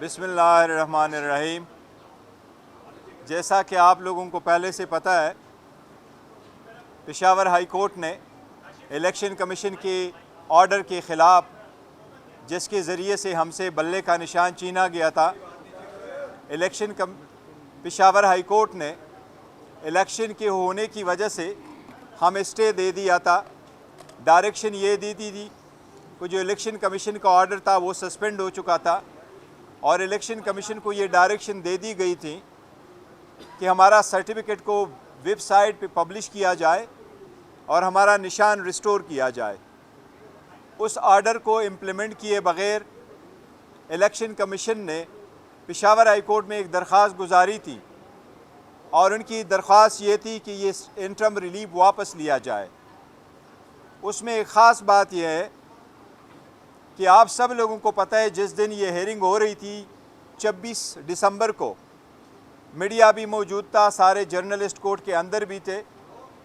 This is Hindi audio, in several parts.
बिस्मिल्लाहिर्रहमानिर्रहीम। जैसा कि आप लोगों को पहले से पता है, पेशावर हाई कोर्ट ने इलेक्शन कमीशन के ऑर्डर के ख़िलाफ़, जिसके ज़रिए से हमसे बल्ले का निशान छीना गया था, पेशावर हाई कोर्ट ने इलेक्शन के होने की वजह से हम स्टे दे दिया था। डायरेक्शन ये दी थी कि जो इलेक्शन कमीशन का ऑर्डर था वो सस्पेंड हो चुका था और इलेक्शन कमीशन को ये डायरेक्शन दे दी गई थी कि हमारा सर्टिफिकेट को वेबसाइट पे पब्लिश किया जाए और हमारा निशान रिस्टोर किया जाए। उस ऑर्डर को इम्प्लीमेंट किए बग़ैर इलेक्शन कमीशन ने पेशावर हाई कोर्ट में एक दरख्वास्त गुजारी थी और उनकी दरख्वास्त ये थी कि ये इंटरम रिलीफ वापस लिया जाए। उसमें एक ख़ास बात यह है कि आप सब लोगों को पता है, जिस दिन ये हेयरिंग हो रही थी 26 दिसंबर को, मीडिया भी मौजूद था, सारे जर्नलिस्ट कोर्ट के अंदर भी थे।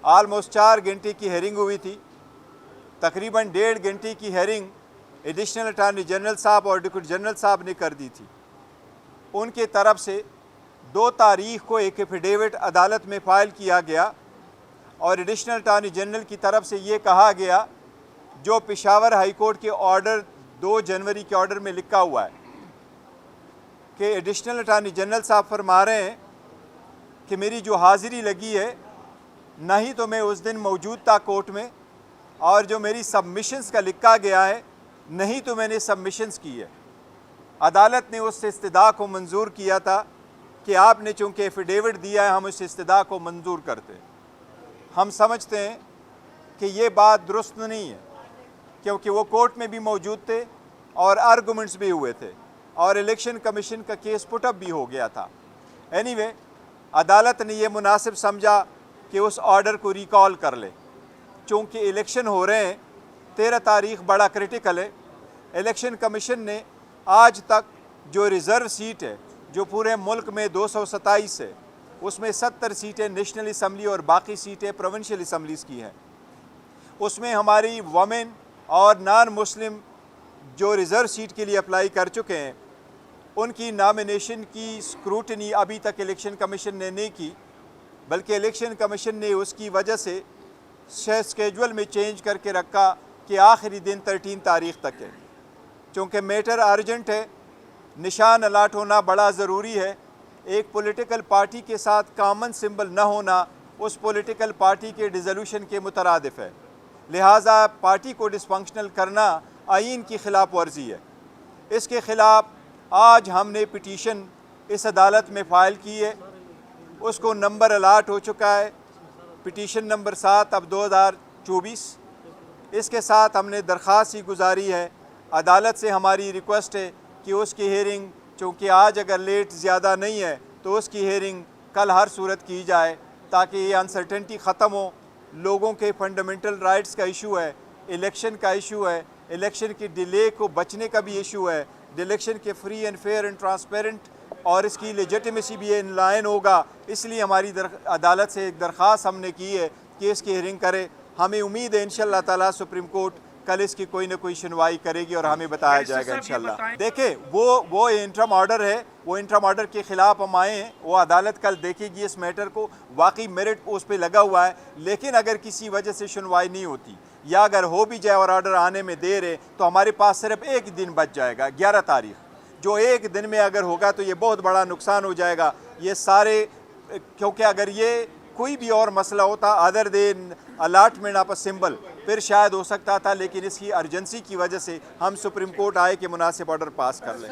आलमोस्ट 4 घंटे की हेयरिंग हुई थी। तकरीबन 1.5 घंटे की हेयरिंग एडिशनल अटॉर्नी जनरल साहब और डिप्टी जनरल साहब ने कर दी थी। उनके तरफ से 2 तारीख को एक एफिडेविट अदालत में फ़ाइल किया गया और एडिशनल अटॉर्नी जनरल की तरफ से ये कहा गया, जो पेशावर हाई कोर्ट के ऑर्डर 2 जनवरी के ऑर्डर में लिखा हुआ है कि एडिशनल अटॉर्नी जनरल साहब फरमा रहे हैं कि मेरी जो हाज़िरी लगी है, ना ही तो मैं उस दिन मौजूद था कोर्ट में, और जो मेरी सबमिशंस का लिखा गया है, नहीं तो मैंने सबमिशंस की है। अदालत ने उस इस्तदा को मंजूर किया था कि आपने चूँकि एफिडेविट दिया है, हम उस इस्तदा को मंजूर करते हैं। हम समझते हैं कि ये बात दुरुस्त नहीं है, क्योंकि वो कोर्ट में भी मौजूद थे और आर्गूमेंट्स भी हुए थे और इलेक्शन कमीशन का केस पुटअप भी हो गया था। एनीवे, अदालत ने ये मुनासिब समझा कि उस ऑर्डर को रिकॉल कर ले। चूँकि इलेक्शन हो रहे हैं, 13 तारीख बड़ा क्रिटिकल है। इलेक्शन कमीशन ने आज तक जो रिज़र्व सीट है, जो पूरे मुल्क में 227 है, उसमें 70 सीटें नेशनल असम्बली और बाकी सीटें प्रोविंशियल असम्बलीज़ की हैं। उसमें हमारी वमेन और नॉन मुस्लिम जो रिज़र्व सीट के लिए अप्लाई कर चुके हैं, उनकी नॉमिनेशन की स्क्रूटनी अभी तक इलेक्शन कमीशन ने नहीं की, बल्कि इलेक्शन कमीशन ने उसकी वजह से स्केजुअल में चेंज करके रखा कि आखिरी दिन 13 तारीख तक है। चूँकि मैटर अर्जेंट है, निशान अलाट होना बड़ा ज़रूरी है। एक पॉलिटिकल पार्टी के साथ कॉमन सिंबल न होना उस पॉलिटिकल पार्टी के डिसोल्यूशन के मुतरादिफ है। लिहाजा पार्टी को डिसफंक्शनल करना आईन की ख़िलाफ़ वर्जी है। इसके ख़िलाफ़ आज हमने पिटीशन इस अदालत में फ़ाइल की है। उसको नंबर अलाट हो चुका है, पिटीशन नंबर 7 अब 2024। इसके साथ हमने दरख्वास्त ही गुजारी है। अदालत से हमारी रिक्वेस्ट है कि उसकी हेयरिंग, चूँकि आज अगर लेट ज़्यादा नहीं है, तो उसकी हेयरिंग कल हर सूरत की जाए, ताकि ये अनसर्टेनिटी ख़त्म हो। लोगों के फंडामेंटल राइट्स का इशू है, इलेक्शन का इशू है, इलेक्शन की डिले को बचने का भी इशू है, इलेक्शन के free and fair and transparent और इसकी लेजिटिमेसी भी इन लाइन होगा। इसलिए हमारी अदालत से एक दरख्वास्त हमने की है कि इसकी हियरिंग करे। हमें उम्मीद है इंशाअल्लाह ताला सुप्रीम कोर्ट कल इसकी कोई ना कोई सुनवाई करेगी और हमें बताया जाएगा इंशाअल्लाह। देखिए, वो इंटरम ऑर्डर है, वो इंटरम ऑर्डर के ख़िलाफ़ हम आए हैं। वो अदालत कल देखेगी इस मैटर को, वाकई मेरिट उस पर लगा हुआ है। लेकिन अगर किसी वजह से सुनवाई नहीं होती या अगर हो भी जाए और ऑर्डर आने में देर है, तो हमारे पास सिर्फ एक दिन बच जाएगा, 11 तारीख। जो एक दिन में अगर होगा तो ये बहुत बड़ा नुकसान हो जाएगा। ये सारे, क्योंकि अगर ये कोई भी और मसला होता other than allotment of a symbol, फिर शायद हो सकता था, लेकिन इसकी अर्जेंसी की वजह से हम सुप्रीम कोर्ट आए कि मुनासिब ऑर्डर पास कर लें।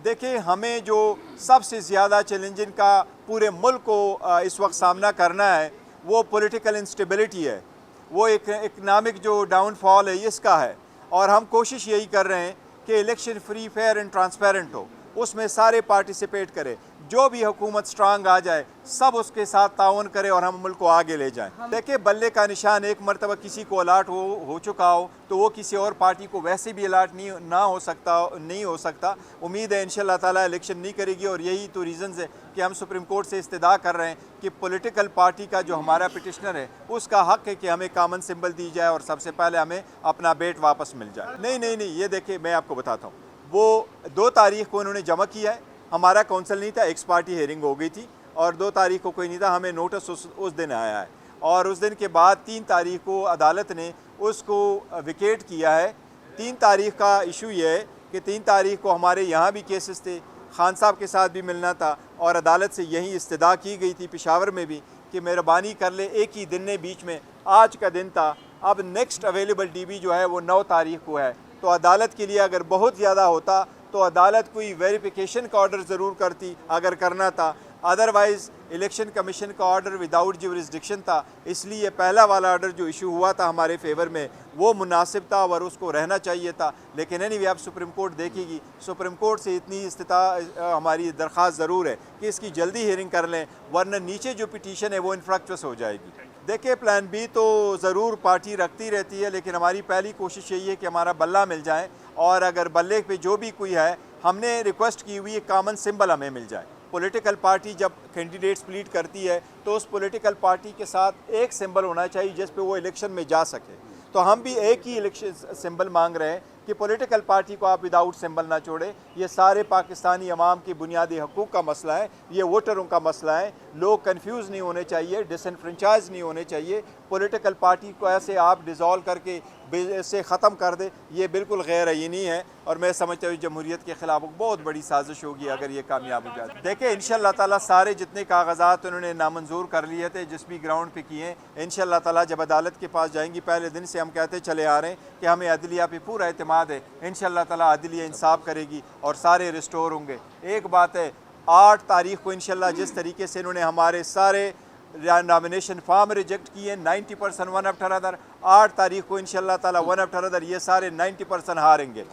देखिए, हमें जो सबसे ज़्यादा चैलेंजिंग का पूरे मुल्क को इस वक्त सामना करना है, वो पॉलिटिकल इंस्टेबिलिटी है, वो एक इकनॉमिक जो डाउनफॉल है इसका है। और हम कोशिश यही कर रहे हैं कि election free fair and transparent हो, उसमें सारे पार्टिसिपेट करें। जो भी हुकूमत स्ट्रांग आ जाए, सब उसके साथ ताउन करे और हम मुल्क को आगे ले जाएं। देखिए, बल्ले का निशान एक मरतबा किसी को अलाट हो चुका हो, तो वो किसी और पार्टी को वैसे भी अलाट नहीं हो सकता। उम्मीद है इंशाअल्लाह ताला इलेक्शन नहीं करेगी। और यही तो रीज़न्स है कि हम सुप्रीम कोर्ट से इस्तदा कर रहे हैं कि पॉलिटिकल पार्टी का जो हमारा पिटिशनर है, उसका हक़ है कि हमें कॉमन सिंबल दी जाए और सबसे पहले हमें अपना बेट वापस मिल जाए। नहीं, ये देखिए, मैं आपको बताता हूँ। वो 2 तारीख को उन्होंने जमा किया है। हमारा काउंसिल नहीं था, एक्स पार्टी हेयरिंग हो गई थी और 2 तारीख को कोई नहीं था, हमें नोटिस उस दिन आया है और उस दिन के बाद 3 तारीख को अदालत ने उसको विकेट किया है। 3 तारीख का इशू ये है कि 3 तारीख को हमारे यहाँ भी केसेस थे, खान साहब के साथ भी मिलना था और अदालत से यही इस्तदा की गई थी पेशावर में भी कि मेहरबानी कर ले, एक ही दिन ने बीच में, आज का दिन था। अब नेक्स्ट अवेलेबल डीबी जो है वो 9 तारीख को है, तो अदालत के लिए अगर बहुत ज़्यादा होता तो अदालत कोई वेरिफिकेशन का ऑर्डर ज़रूर करती अगर करना था, अदरवाइज़ इलेक्शन कमीशन का ऑर्डर विदाउट जुरिस्डिक्शन था। इसलिए पहला वाला ऑर्डर जो इशू हुआ था हमारे फेवर में वो मुनासिब था और उसको रहना चाहिए था। लेकिन एनीवे अब सुप्रीम कोर्ट देखेगी, सुप्रीम कोर्ट से इतनी हमारी दरख्वास्त ज़रूर है कि इसकी जल्दी हियरिंग कर लें, वरना नीचे जो पिटीशन है वो इनफ्रक्चुअस हो जाएगी। देखिए, प्लान बी तो ज़रूर पार्टी रखती रहती है, लेकिन हमारी पहली कोशिश यही है कि हमारा बल्ला मिल जाए और अगर बल्ले पे जो भी कोई है, हमने रिक्वेस्ट की हुई है कॉमन सिंबल हमें मिल जाए। पॉलिटिकल पार्टी जब कैंडिडेट स्प्लिट करती है तो उस पॉलिटिकल पार्टी के साथ एक सिंबल होना चाहिए जिस पे वो इलेक्शन में जा सके। तो हम भी एक ही इलेक्शन सिंबल मांग रहे हैं कि पॉलिटिकल पार्टी को आप विदाउट सिंबल ना छोड़ें। ये सारे पाकिस्तानी अवाम की बुनियादी हकूक़ का मसला है, ये वोटरों का मसला है। लोग कंफ्यूज नहीं होने चाहिए, डिसइनफ्रेंचाइज नहीं होने चाहिए। पॉलिटिकल पार्टी को ऐसे आप डिज़ोल्व करके से ख़त्म कर दे, ये बिल्कुल गैर यकीनी है और मैं समझता हूँ जमहूरियत के ख़िलाफ़ बहुत बड़ी साजिश होगी अगर ये कामयाब हो जाए। देखिए, इंशाअल्लाह ताला सारे जितने कागज़ात उन्होंने नामंजूर कर लिए थे जिस भी ग्राउंड पे किए, इंशाअल्लाह ताला जब अदालत के पास जाएंगी, पहले दिन से हम कहते चले आ रहे हैं कि हमें अदलिया पे पूरा एतमाद है। इंशाअल्लाह ताला अदलिया इंसाफ करेगी और सारे रिस्टोर होंगे। एक बात है, 8 तारीख को इंशाअल्लाह जिस तरीके से इन्होंने हमारे सारे नॉमिनेशन फॉर्म रिजेक्ट किए 90% वन आफ्टर अदर, 8 तारीख को इंशाअल्लाह ताला वन आफ्टर अदर ये सारे 90% हारेंगे।